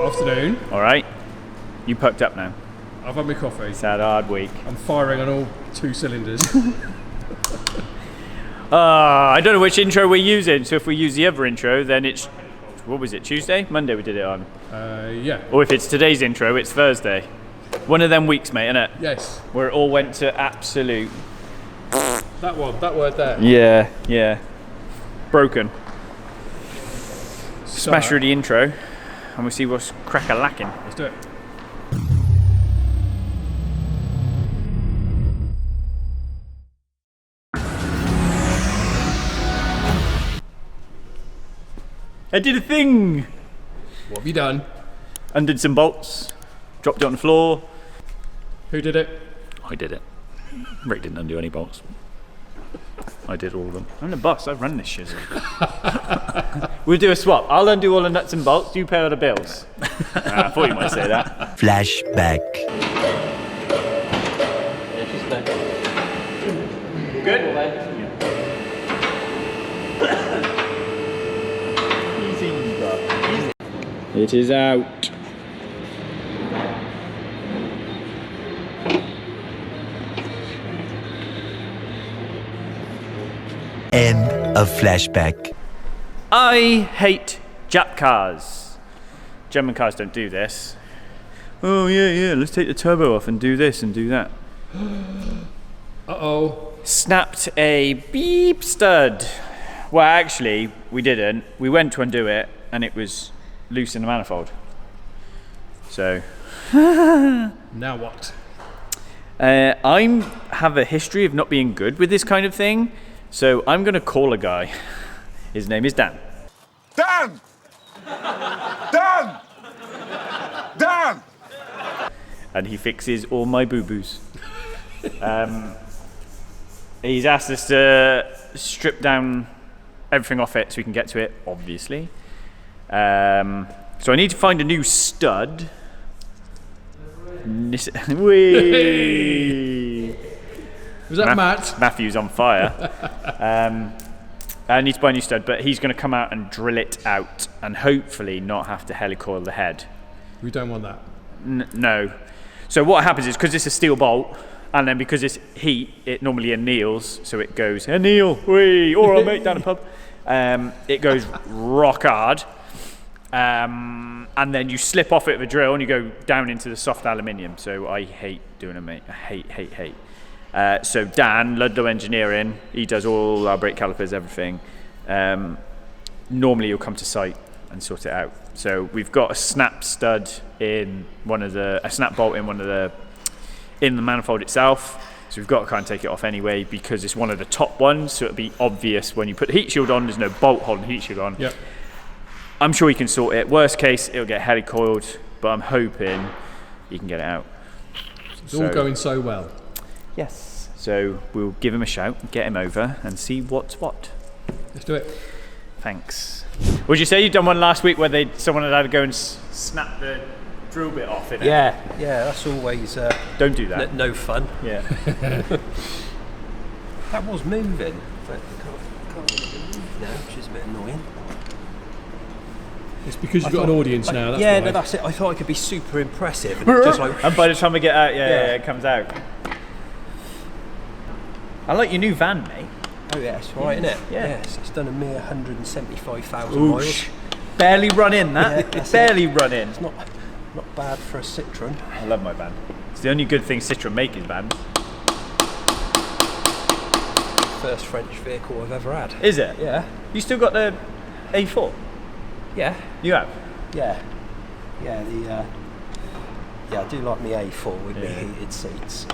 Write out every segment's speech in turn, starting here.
Afternoon. All right. You perked up now. I've had my coffee. It's had a hard week. I'm firing on all 2 cylinders. I don't know which intro we're using, so if we use the other intro, then it's, what was it, Tuesday? Monday we did it on. Yeah. Or if it's today's intro, it's Thursday. One of them weeks, mate, innit? Yes. Where it all went to absolute... That word there. Yeah. Broken. So, Smash through the intro, and we'll see what's crack-a-lacking. Let's do it. I did a thing! What have you done? Undid some bolts, dropped it on the floor. Who did it? I did it. Rick didn't undo any bolts. I did all of them. I'm the boss, I run this shizzle. We'll do a swap. I'll undo all the nuts and bolts, you pay all the bills. I thought you might say that. Flashback. Good? It is out. End of flashback. I hate Jap cars. German cars don't do this. Oh yeah, let's take the turbo off and do this and do that. Uh-oh. Snapped a beep stud. Well, actually, we didn't. We went to undo it and it was loose in the manifold. So. Now what? I have a history of not being good with this kind of thing, so I'm going to call a guy. His name is Dan. Dan! Dan! Dan! And he fixes all my boo-boos. He's asked us to strip down everything off it so we can get to it, obviously. So I need to find a new stud. Whee! Was that Matt? Matthew's on fire. I need to buy a new stud, but he's going to come out and drill it out and hopefully not have to helicoil the head. We don't want that. No. So what happens is, because it's a steel bolt, and then because it's heat, it normally anneals, so it goes, anneal, whee, all right mate, down the pub. It goes rock hard. And then you slip off it with a drill and you go down into the soft aluminium. So I hate doing it, mate. I hate. So Dan, Ludlow Engineering, he does all our brake calipers, everything. Normally he'll come to site and sort it out. So we've got a snap stud in a snap bolt in in the manifold itself. So we've got to kind of take it off anyway because it's one of the top ones. So it'll be obvious when you put the heat shield on. There's no bolt holding the heat shield on. Yep. I'm sure he can sort it. Worst case, it'll get helicoiled, but I'm hoping he can get it out. It's all going so well. Yes. So we'll give him a shout, get him over, and see what's what. Let's do it. Thanks. Would you say you'd done one last week where someone had to go and snap the drill bit off in it? Yeah, that's always... Don't do that. No fun. Yeah. That was moving, but can't move now, which is a bit annoying. It's because you've got an audience now. That's yeah, why. no, that's it. I thought I could be super impressive, and just like. And by the time we get out, it comes out. I like your new van, mate. Oh yeah, it's right, isn't it? Yeah. Yes, it's done a mere 175,000 miles. Barely run in that. Yeah, Barely run in. It's not bad for a Citroen. I love my van. It's the only good thing Citroen make is van. First French vehicle I've ever had. Is it? Yeah. You still got the A4? Yeah. You have? Yeah. Yeah, I do like my A4 with my heated seats.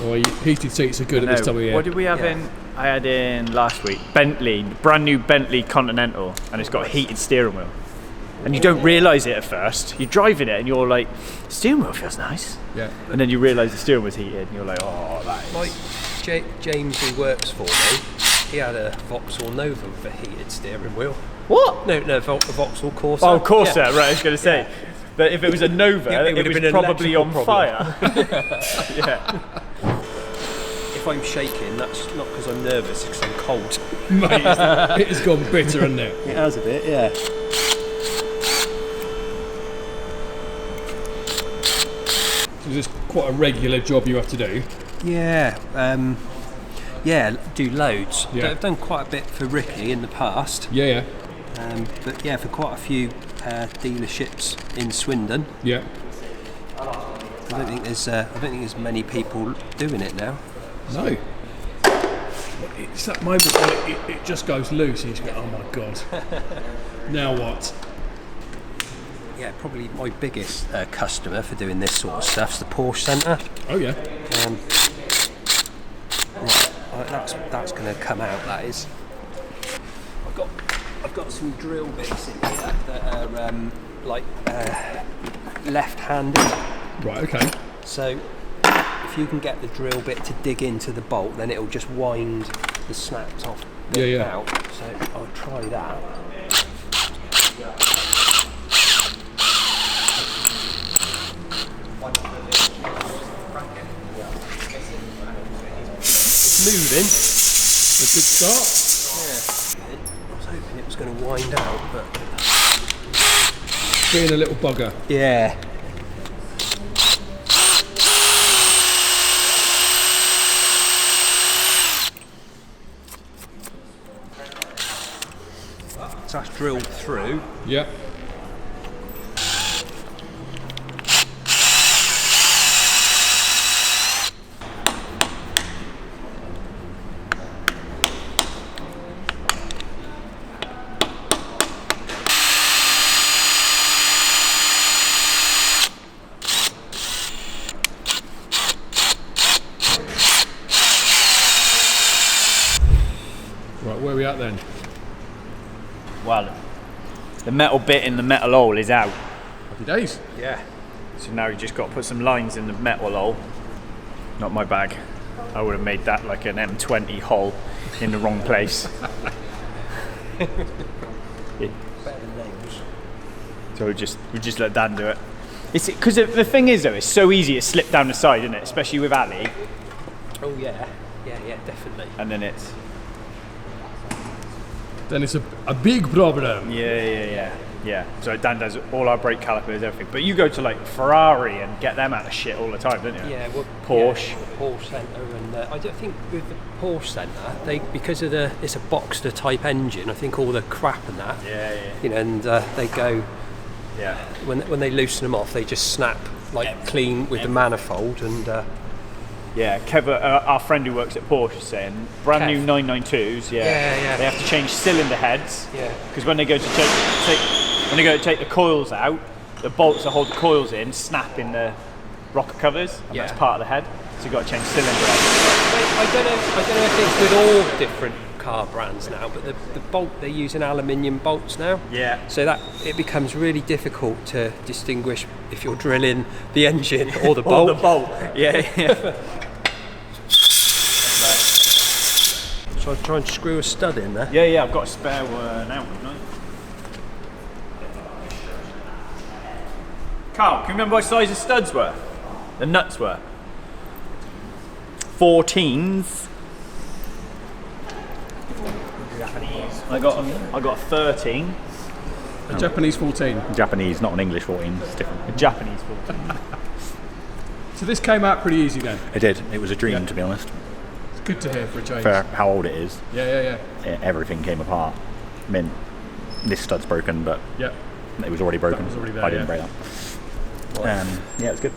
Well, heated seats are good at this time of year. What did we have in? I had in last week. Bentley, brand new Bentley Continental, and it's got a heated steering wheel. And you don't realise it at first. You're driving it and you're like, steering wheel feels nice. Yeah. And then you realise the steering wheel's heated and you're like, oh, that is... Like James, who works for me, he had a Vauxhall Nova with a heated steering wheel. What? No, Vauxhall Corsa. Oh, Corsa, yeah. right, I was going to say. But if it was a Nova, Yeah, it would it have was been an probably on electrical fire. Yeah. If I'm shaking, that's not because I'm nervous, it's because I'm cold. Mate, it has gone bitter, hasn't it? It has a bit, yeah. Is this quite a regular job you have to do? Yeah, yeah, do loads. Yeah. I've done quite a bit for Ricky in the past. Yeah, But yeah, for quite a few dealerships in Swindon. yeah. I don't think there's many people doing it now. No. It's that moment when it just goes loose and you just go, oh my god. Now what? Yeah, probably my biggest customer for doing this sort of stuff is the Porsche Centre. Oh yeah. That's going to come out. That is. I've got some drill bits in here that are like left-handed. Right, okay. So if you can get the drill bit to dig into the bolt, then it'll just wind the snapped off bit out. So I'll try that. It's moving. A good start. Yeah. I was hoping it was going to wind out, but Being a little bugger. yeah. So that's drilled through. Yeah. Right, where are we at then? Well, the metal bit in the metal hole is out. Happy days. Yeah. So now you just got to put some lines in the metal hole. Not my bag. I would have made that like an M20 hole in the wrong place. Better than nails. So we just let Dan do it. It's because the thing is though, it's so easy to slip down the side, isn't it? Especially with Ali. Oh yeah. Yeah, definitely. And then it's a big problem. yeah. So Dan does all our brake calipers, everything. But you go to like Ferrari and get them out of shit all the time, don't you? Yeah, well, Porsche. Yeah, Porsche Centre, and I don't think with the Porsche Centre, because of it's a Boxster type engine. I think all the crap and that. Yeah. You know, and they go Yeah. when they loosen them off, they just snap like clean with the manifold, and Yeah, Kev, our friend who works at Porsche, is saying brand new 992s. Yeah. They have to change cylinder heads. Yeah. Because when they go to take the coils out, the bolts that hold the coils in snap in the rocker covers, and that's part of the head. So you've got to change cylinder heads. I don't know if it's with all different car brands now, but the bolt, they're using aluminium bolts now. Yeah. So that it becomes really difficult to distinguish if you're drilling the engine or the bolt. Or the bolt. Yeah. So I'll try and screw a stud in there. Yeah. I've got a spare one now. Haven't I? Carl, can you remember what size the studs were? The nuts were? 14s. I got a 13. A Japanese 14. Japanese, not an English 14. It's different. A Japanese 14. So this came out pretty easy then. It did. It was a dream, to be honest. It's good to hear for a change. For how old it is, Yeah. everything came apart. I mean, this stud's broken, but Yeah. it was already broken. That was already there, I didn't yeah. break that. Yeah, it was good.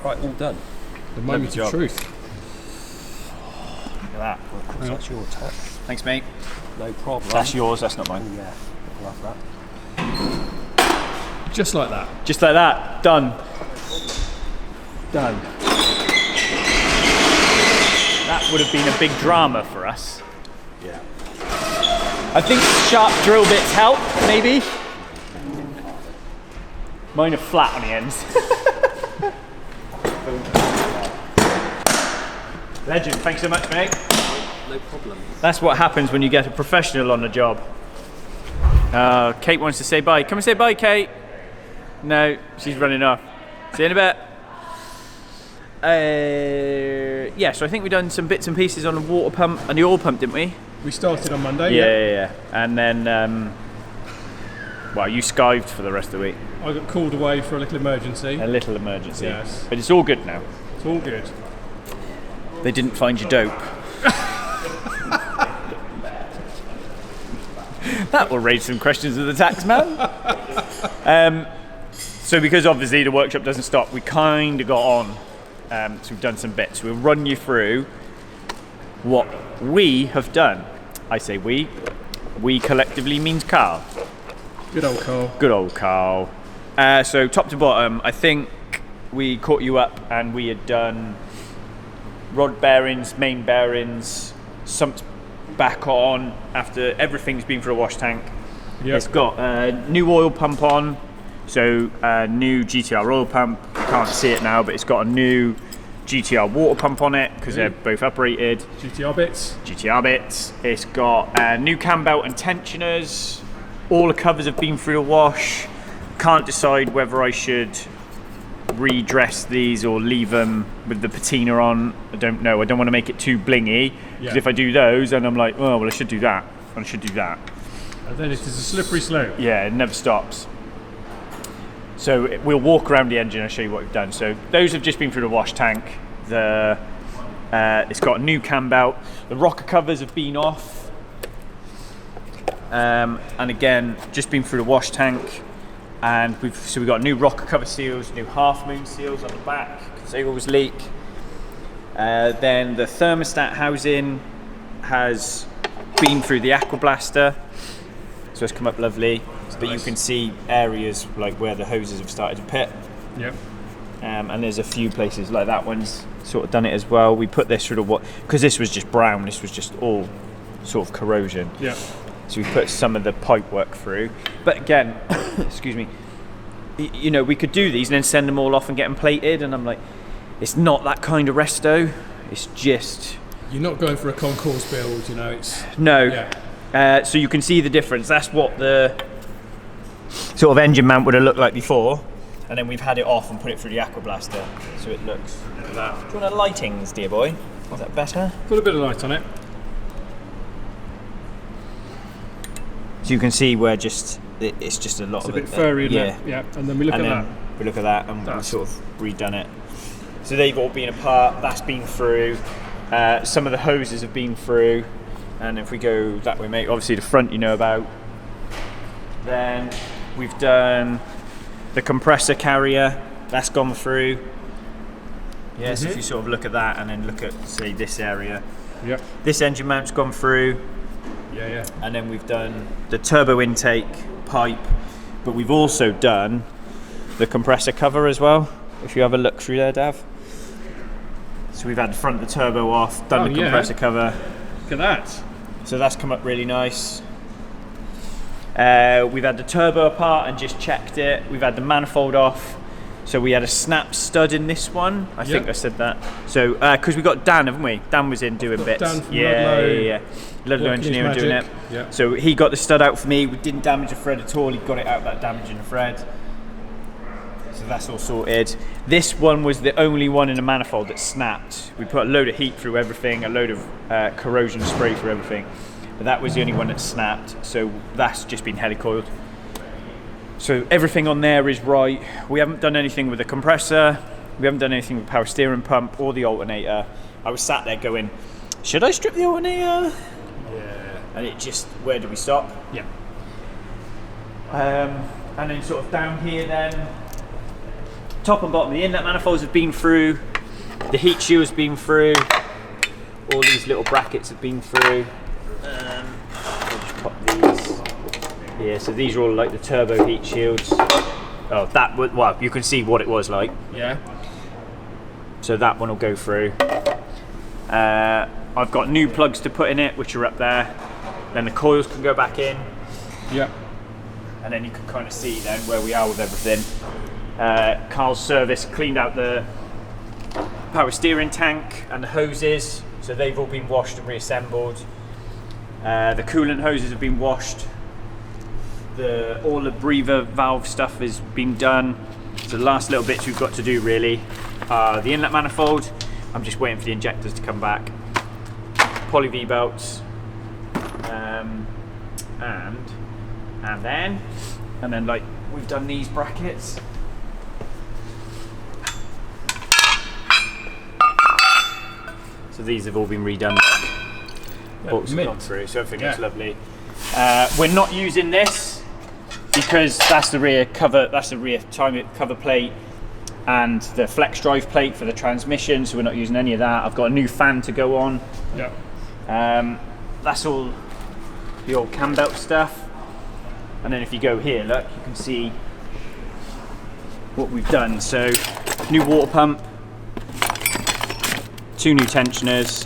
Right, all done. The moment of truth. Look at that. So that's your tap. Thanks, mate. No problem. That's yours, that's not mine. Yeah, love that. Just like that. Just like that. Done. Done. That would have been a big drama for us. Yeah. I think sharp drill bits help, maybe. Mine are flat on the ends. Legend, thanks so much, mate. No problem. That's what happens when you get a professional on the job. Kate wants to say bye. Come and say bye, Kate. No, she's running off. See you in a bit. Yeah, so I think we've done some bits and pieces on the water pump and the oil pump, didn't we? We started on Monday. Yeah. And then Well, you skived for the rest of the week. I got called away for a little emergency. A little emergency. Yes. But it's all good now. It's all good. They didn't find you dope. That will raise some questions of the tax man. So because obviously the workshop doesn't stop, we kind of got on. So we've done some bits. We'll run you through what we have done. I say we. We collectively means Carl. Good old Carl. Good old Carl. So top to bottom, I think we caught you up and we had done rod bearings, main bearings, sumped back on after everything's been for a wash tank. Yep. It's got a new oil pump on, so a new GTR oil pump. You can't see it now, but it's got a new GTR water pump on it because they're both uprated. GTR bits. GTR bits. It's got a new cam belt and tensioners. All the covers have been through the wash. Can't decide whether I should redress these or leave them with the patina on. I don't know. I don't want to make it too blingy because if I do those, then I'm like, oh well, I should do that. I should do that. And then it is a slippery slope. Yeah, it never stops. So we'll walk around the engine and show you what we've done. So those have just been through the wash tank. It's got a new cam belt. The rocker covers have been off. And again, just been through the wash tank. And we've got new rocker cover seals, new half moon seals on the back because they always leak. Then the thermostat housing has been through the aqua blaster, so it's come up lovely. But you can see areas like where the hoses have started to pit. Yep. And there's a few places like that one's sort of done it as well. We put this through the because this was just brown. This was just all sort of corrosion. Yeah. So we put some of the pipe work through. But again, excuse me, you know, we could do these and then send them all off and get them plated. And I'm like, it's not that kind of resto. It's just... You're not going for a concourse build, you know, it's... No. Yeah. So you can see the difference. That's what the sort of engine mount would have looked like before. And then we've had it off and put it through the aqua blaster. So it looks like that. Do you want a lightings, dear boy? Is that better? Put a bit of light on it. So you can see where it's just a lot of it. It's a bit furry, isn't it? Yeah. And then we look at that. We look at that and we've sort of redone it. So they've all been apart. That's been through. Some of the hoses have been through. And if we go that way, mate, obviously the front you know about. Then we've done the compressor carrier. That's gone through. Yes, if you sort of look at that and then look at, say, this area. Yep. This engine mount's gone through. Yeah. And then we've done the turbo intake pipe, but we've also done the compressor cover as well. If you have a look through there, Dav. So we've had the front of the turbo off, done the compressor cover. Look at that. So that's come up really nice. We've had the turbo apart and just checked it. We've had the manifold off. So we had a snap stud in this one. I think I said that. So because we got Dan, haven't we? Dan was in doing bits. Dan from Ludlow. Ludlow Engineering doing it. Yeah. So he got the stud out for me. We didn't damage the thread at all. He got it out without damaging the thread. So that's all sorted. This one was the only one in the manifold that snapped. We put a load of heat through everything, a load of corrosion spray through everything. But that was the only one that snapped. So that's just been helicoiled. So everything on there is right. We haven't done anything with the compressor. We haven't done anything with the power steering pump or the alternator. I was sat there going, should I strip the alternator? Yeah. And it just, where do we stop? Yeah. And then sort of down here then, top and bottom, the inlet manifolds have been through, the heat shield's been through, all these little brackets have been through. I'll just pop these. Yeah, so these are all like the turbo heat shields. Oh, that would, well, you can see what it was like. Yeah. So that one will go through. I've got new plugs to put in it, which are up there. Then the coils can go back in. Yeah. And then you can kind of see then where we are with everything. Carl's service cleaned out the power steering tank and the hoses. So they've all been washed and reassembled. The coolant hoses have been washed. All the breather valve stuff has been done. So the last little bits we've got to do really are the inlet manifold. I'm just waiting for the injectors to come back. Poly V belts. And and then like we've done these brackets. So these have all been redone. Bolts have gone through, so everything looks lovely. We're not using this because that's the rear cover, that's the rear cover plate and the flex drive plate for the transmission, so we're not using any of that. I've got a new fan to go on. That's all the old cam belt stuff. And then if you go here, look, you can see what we've done. So new water pump, 2 new tensioners,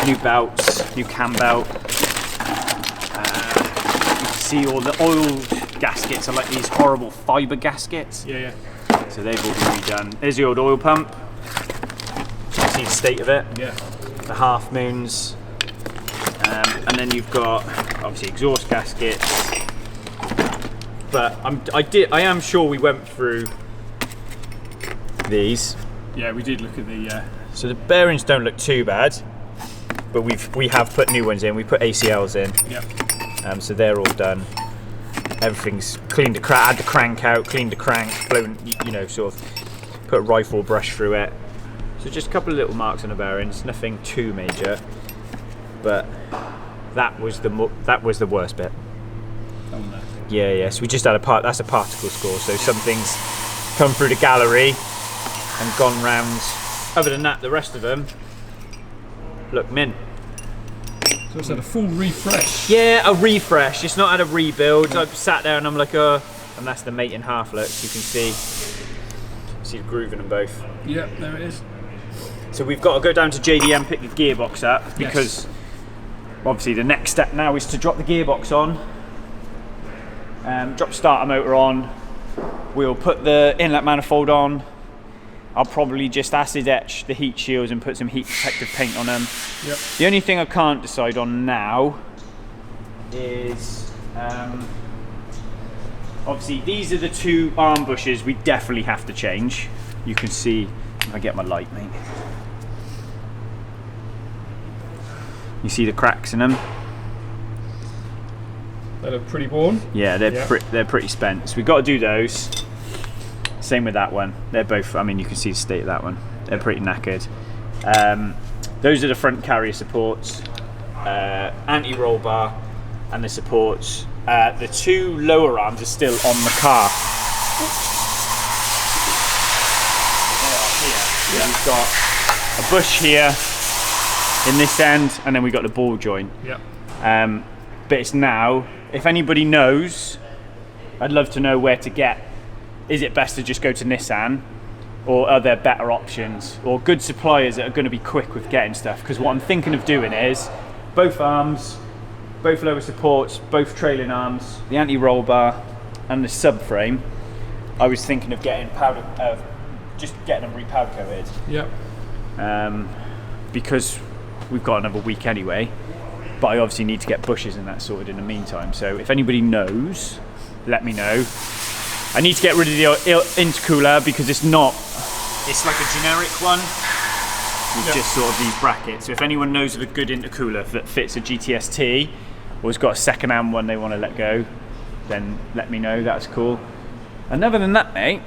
new belts, new cam belt. You can see all the oil gaskets are like these horrible fibre gaskets. So they've all been redone. There's the old oil pump. You can see the state of it. The half moons. And then you've got obviously exhaust gaskets. But I am sure we went through these. Yeah, we did look at the. So the bearings don't look too bad, but we have put new ones in. We put ACLs in. So they're all done. Everything's cleaned had the crank out, cleaned the crank, blown, you know, sort of put a rifle brush through it. So just a couple of little marks on the bearings, nothing too major. But that was the worst bit. Oh no. Yeah. So we just had that's a particle score. So something's come through the gallery and gone round. Other than that, the rest of them look mint. So it's had a full refresh. Yeah, a refresh. It's not had a rebuild. I sat there and I'm like, and that's the mate in half. Look, you can see the groove in them both. Yeah, there it is. So we've got to go down to JDM, pick the gearbox up, because obviously the next step now is to drop the gearbox on, drop the starter motor on. We'll put the inlet manifold on. I'll probably just acid etch the heat shields and put some heat protective paint on them. The only thing I can't decide on now is obviously these are the 2 arm bushes we definitely have to change. You can see if I get my light, mate. You see the cracks in them? They look pretty worn. Yeah, they're pretty spent. So we've got to do those. Same with that one. They're both, I mean, you can see the state of that one. They're pretty knackered. Those are the front carrier supports, anti-roll bar, and the supports. The 2 lower arms are still on the car. Here. We've got a bush here in this end, and then we've got the ball joint. But it's now, if anybody knows, I'd love to know where to get. Is it best to just go to Nissan, or are there better options, or good suppliers that are going to be quick with getting stuff? Because what I'm thinking of doing is both arms, both lower supports, both trailing arms, the anti-roll bar, and the subframe. I was thinking of getting just getting them repowder coated. Because we've got another week anyway. But I obviously need to get bushes and that sorted in the meantime. So if anybody knows, let me know. I need to get rid of the intercooler because it's like a generic one with just sort of these brackets. So if anyone knows of a good intercooler that fits a GTS-T or has got a second-hand one they want to let go, then let me know. That's cool. And other than that, mate,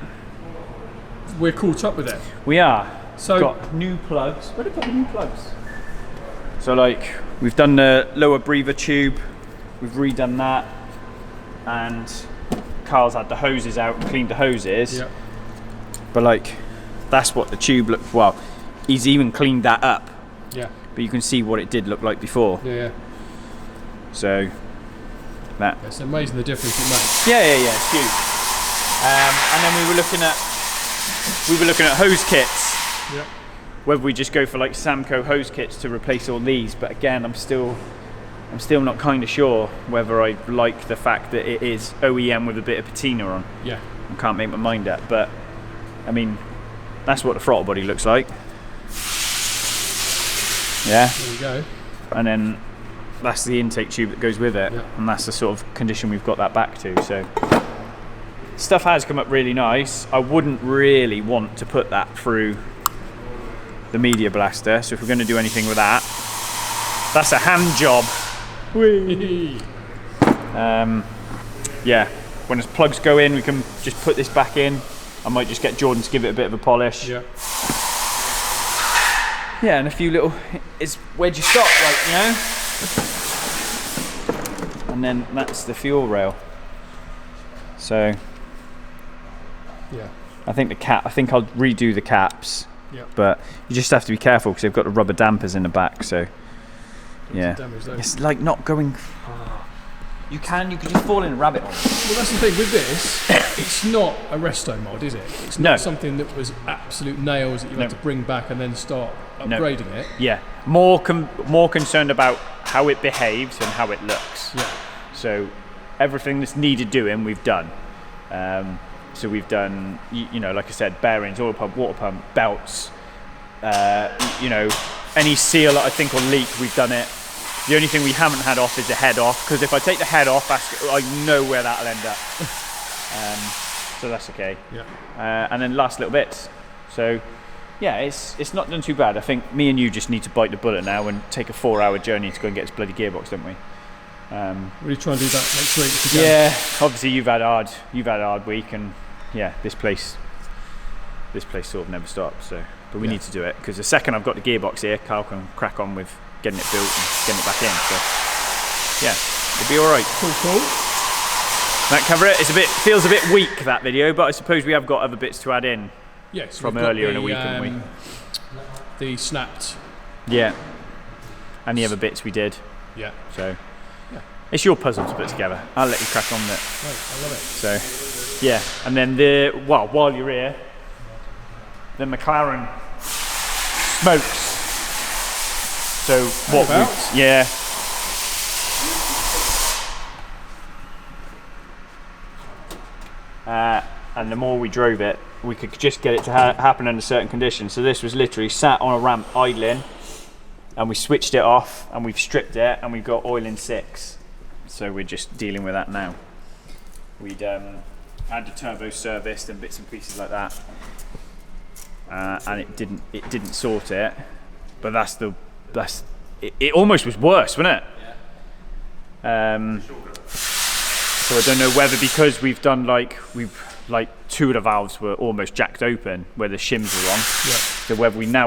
we're caught up with it. We are. So got new plugs. Where did I put the new plugs? So like we've done the lower breather tube, we've redone that, and Carl's had the hoses out and cleaned the hoses. But like that's what the tube looked. Well, he's even cleaned that up. But you can see what it did look like before. So that. It's amazing the difference it makes. It's huge. And then we were looking at hose kits. Whether we just go for like Samco hose kits to replace all these, but again, I'm still not kind of sure whether I like the fact that it is OEM with a bit of patina on. I can't make my mind up, but I mean, that's what the throttle body looks like. There you go. And then that's the intake tube that goes with it, and that's the sort of condition we've got that back to. So stuff has come up really nice. I wouldn't really want to put that through the media blaster, so if we're going to do anything with that, that's a hand job. Whee! Yeah, when the plugs go in, we can just put this back in. I might just get Jordan to give it a bit of a polish. Yeah. Yeah, and a few little, it's where'd you stop, like, you know? And then that's the fuel rail. So, Yeah. I think I'll redo the caps. Yeah. But you just have to be careful because they've got the rubber dampers in the back, so yeah. It's like not going. You could just fall in a rabbit hole. Well, that's the thing with this. It's not a resto mod, is it? It's not something that was absolute nails that you had to bring back and then start upgrading it. Yeah, more concerned about how it behaves and how it looks. Yeah. So everything that's needed doing, we've done. So we've done, you know, like I said, bearings, oil pump, water pump, belts. You know, any seal that I think will leak, we've done it. The only thing we haven't had off is the head off, because if I take the head off, I know where that'll end up. So that's okay. Yeah. And then last little bits. So yeah, it's not done too bad. I think me and you just need to bite the bullet now and take a 4-hour journey to go and get this bloody gearbox, don't we? We'll try and do that next week. Yeah, obviously you've had a hard week, and yeah, this place sort of never stops. So, but we need to do it, because the second I've got the gearbox here, Carl can crack on with getting it built and getting it back in. So yeah, it'll be all right. Cool. That cover it. Feels a bit weak, that video, but I suppose we have got other bits to add in. Yes, from earlier in the week, haven't we? The snapped. Yeah, and the other bits we did. Yeah. So it's your puzzle to put together. I'll let you crack on with it. Right, I love it. So yeah, and then while you're here, the McLaren smokes. So what? Yeah. And the more we drove it, we could just get it to happen under certain conditions. So this was literally sat on a ramp idling, and we switched it off, and we've stripped it, and we've got oil in 6. So we're just dealing with that now. We'd had the turbo serviced and bits and pieces like that, and it didn't sort it. But it almost was worse, wasn't it? Yeah. So I don't know whether because we've done like 2 of the valves were almost jacked open where the shims were wrong. Yeah. So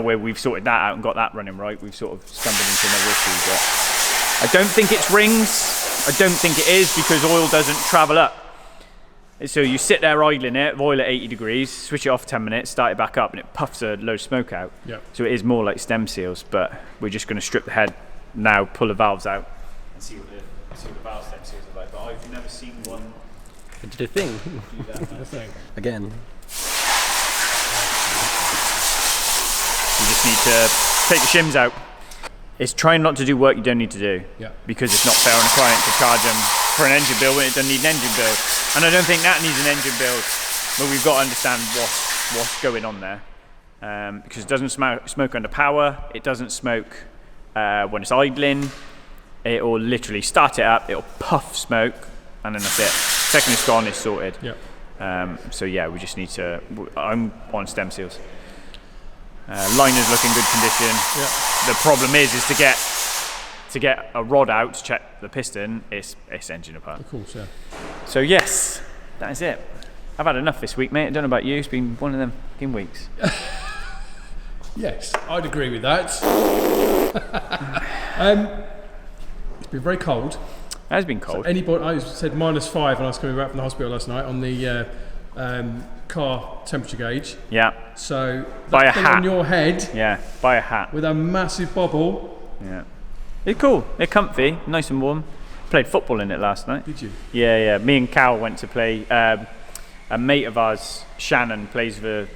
where we've sorted that out and got that running right, we've sort of stumbled into another issue. But I don't think it's rings. I don't think it is, because oil doesn't travel up. So you sit there idling it, oil at 80 degrees, switch it off 10 minutes, start it back up, and it puffs a load of smoke out. Yeah. So it is more like stem seals, but we're just going to strip the head now, pull the valves out, and see what the valve stem seals are like. But I've never seen one It did a thing. do that. The thing. Again. You just need to take the shims out. It's trying not to do work you don't need to do. Yeah. Because it's not fair on the client to charge them for an engine build when it doesn't need an engine build. And I don't think that needs an engine build. But we've got to understand what's going on there. Because it doesn't smoke under power. It doesn't smoke when it's idling. It will literally start it up. It'll puff smoke, and then that's it. Second it's gone, it's sorted. Yeah. So yeah, we just need to. I'm on stem seals. Liner's look in good condition. Yeah. The problem is to get a rod out to check the piston. It's engine apart. Of course, yeah. So yes, that is it. I've had enough this week, mate. I don't know about you. It's been one of them fucking weeks. Yes, I'd agree with that. It's been very cold. It has been cold. So I said -5 when I was coming back from the hospital last night on the car temperature gauge. Yeah. So Buy that a thing hat. on your head Yeah. Buy a hat. with a massive bobble. Yeah. They're cool. They're comfy, nice and warm. Played football in it last night. Did you? Yeah. Me and Cal went to play. A mate of ours, Shannon, plays with a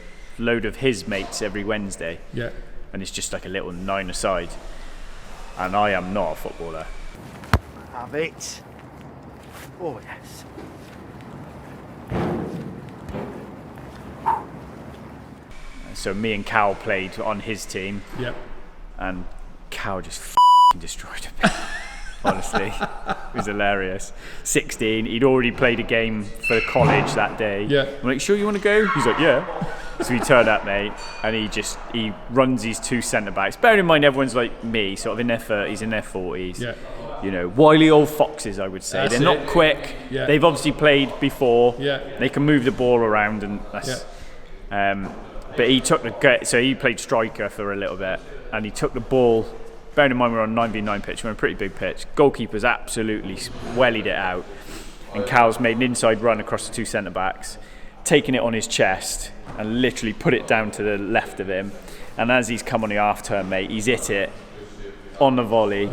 load of his mates every Wednesday. Yeah. And it's just like a little 9-a-side. And I am not a footballer. Have it. Oh, yes. So me and Cal played on his team, Yep. and Cal just f***ing destroyed him. Honestly, it was hilarious. 16, he'd already played a game for college that day. Yeah. I'm like, sure you want to go? He's like, yeah. So he turned up, mate, and he runs these 2 centre backs. Bearing in mind, everyone's like me, sort of in their 30s, in their 40s. Yeah. You know, wily old foxes, I would say. That's They're not quick. Yeah. They've obviously played before. Yeah. They can move the ball around, and that's. But he took so he played striker for a little bit, and he took the ball. Bearing in mind we're on 9v9 pitch, we're on a pretty big pitch. Goalkeeper's absolutely wellied it out, and Cal's made an inside run across the two centre backs, taking it on his chest and literally put it down to the left of him. And as he's come on the half turn, mate, he's hit it on the volley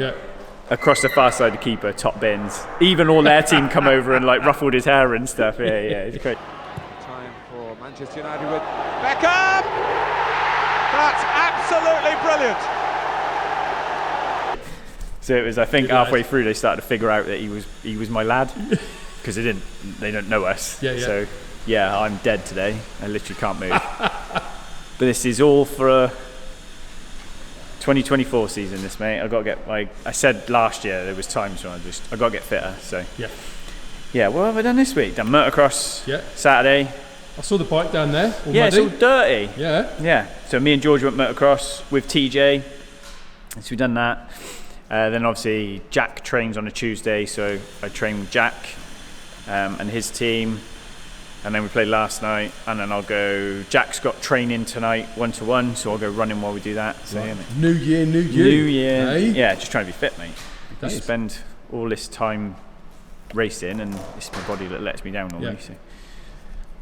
across the far side of the keeper, top bins. Even all their team come over and like ruffled his hair and stuff. Yeah, it's great. Time for Manchester United with Beckham. That's absolutely brilliant. So it was, I think, halfway through they started to figure out that he was my lad, because they don't know us. So yeah, I'm dead today. I literally can't move. But this is all for a 2024 season. This, mate. I got to get. Like I said last year, there was times when I got to get fitter. So yeah. What have I done this week? Done motocross. Saturday. I saw the bike down there. All yeah, muddy. it's all dirty. Yeah. So me and George went motocross with TJ. So we've done that. Then obviously Jack trains on a Tuesday, so I train with Jack and his team, and then we played last night, and then I'll go. Jack's got training tonight 1-to-1, so I'll go running while we do that. So yeah, mate. New year. Hey? Eh? Yeah, just trying to be fit, mate. You Nice. spend all this time racing, and it's my body that lets me down normally. So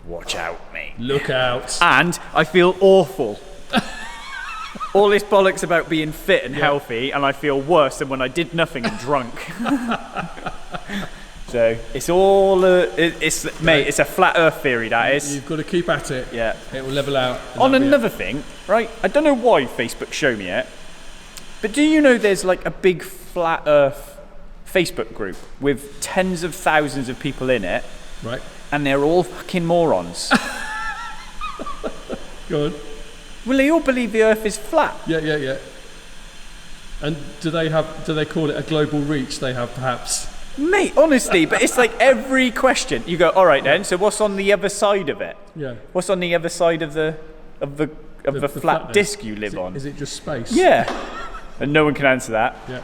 watch out, mate. Look out. And I feel awful. All this bollocks about being fit and healthy, and I feel worse than when I did nothing and drunk. So it's all mate. It's a flat Earth theory, that is. You've got to keep at it. Yeah. It will level out. On another thing, right? I don't know why Facebook showed me it, but do you know there's like a big flat Earth Facebook group with tens of thousands of people in it, right? And they're all fucking morons. Go on. Well, they all believe the Earth is flat. Yeah. And do they call it a global reach? They have perhaps. Mate, honestly, but it's like every question you go, all right then. So what's on the other side of it? Yeah. What's on the other side of the flat flatness. disc you live on? Is it just space? Yeah. And no one can answer that. Yeah.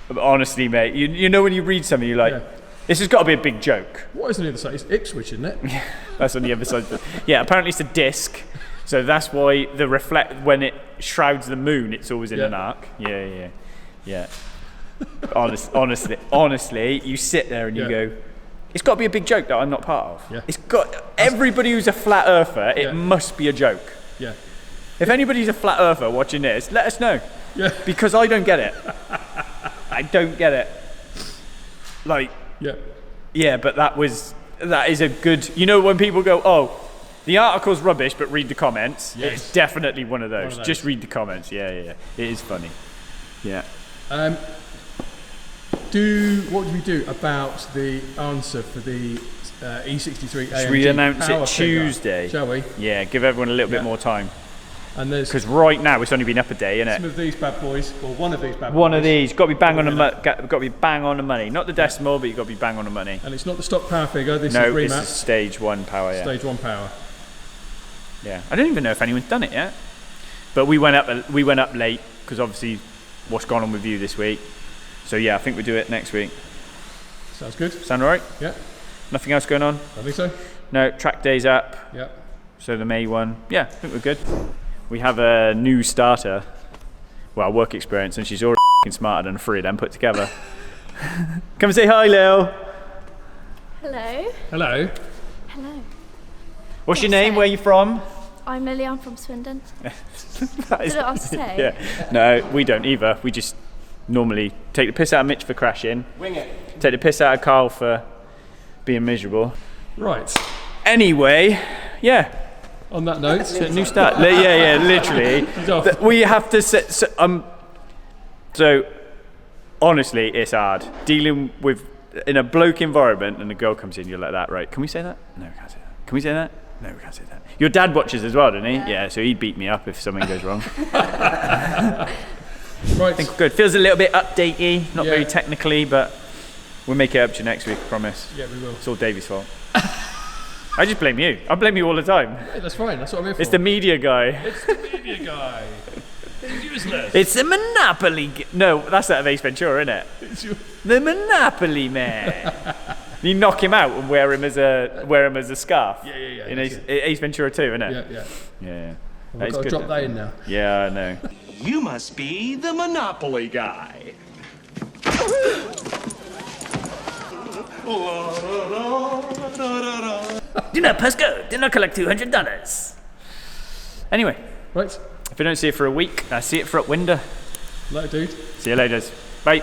But honestly, mate, you know when you read something, you're like, this has got to be a big joke. What is on the other side? It's Ipswich, isn't it? That's on the other side. Yeah, apparently it's a disc. So that's why when it shrouds the moon, it's always in an arc. Yeah. Honestly, you sit there and you go, it's got to be a big joke that I'm not part of. Yeah. It's got everybody who's a flat earther. It must be a joke. Yeah. If anybody's a flat earther watching this, let us know. Yeah. Because I don't get it. I don't get it. Like. Yeah, but that is a good. You know when people go, oh. The article's rubbish, but read the comments. Yes. It's definitely one of those. Just read the comments. Yeah. It is funny. Yeah. What do we do about the answer for the E63 AMG? Should we announce power it Tuesday? Figure, shall we? Yeah, give everyone a little bit more time. And there's because right now it's only been up a day, isn't it? some of these bad boys, or one of these bad boys. One of these, got to be bang on the money. Not the decimal, but you've got to be bang on the money. And it's not the stock power figure. This is this remap. is stage 1 power. Yeah. Stage 1 power. Yeah, I don't even know if anyone's done it yet. But we went up late because obviously what's gone on with you this week. So yeah, I think we'll do it next week. Sounds good. Sound alright? Yeah. Nothing else going on? I think so. No, track day's up. Yeah. So the May one. Yeah, I think we're good. We have a new starter. Well, work experience, and she's already smarter than 3 of them put together. Come and say hi, Lil. Hello. Hello. Hello. What's your name? Where are you from? I'm Lily, I'm from Swindon. That is, Did I say? Yeah. No, we don't either. We just normally take the piss out of Mitch for crashing. Wing it. Take the piss out of Carl for being miserable. Right. Anyway, yeah. On that note, So new start. Yeah, literally. We have to set. So honestly, it's hard dealing with in a bloke environment, and a girl comes in. You're like that, right? Can we say that? No, we can't say that. Can we say that? No, we can't say that. Your dad watches as well, doesn't he? Yeah. So he'd beat me up if something goes wrong. right. I think we're good. Feels a little bit updatey, not Yeah. very technically, but we'll make it up to you next week. I promise. Yeah, we will. It's all Davey's fault. I just blame you. I blame you all the time. Hey, that's fine. That's what I'm here for. It's the media guy. It's the media guy. He's useless. It's a monopoly. No, that's out of Ace Ventura, isn't it? It's your... The Monopoly Man. You knock him out and wear him as a scarf. Yeah. In Ace Ventura 2, isn't it? Yeah. That I've is got to good, drop that in now. Yeah, I know. You must be the Monopoly guy. Do not pass go. Do not collect $200. Anyway, Right. if I don't see it for a week, I see it for up window. Later, dude. See you later. Bye.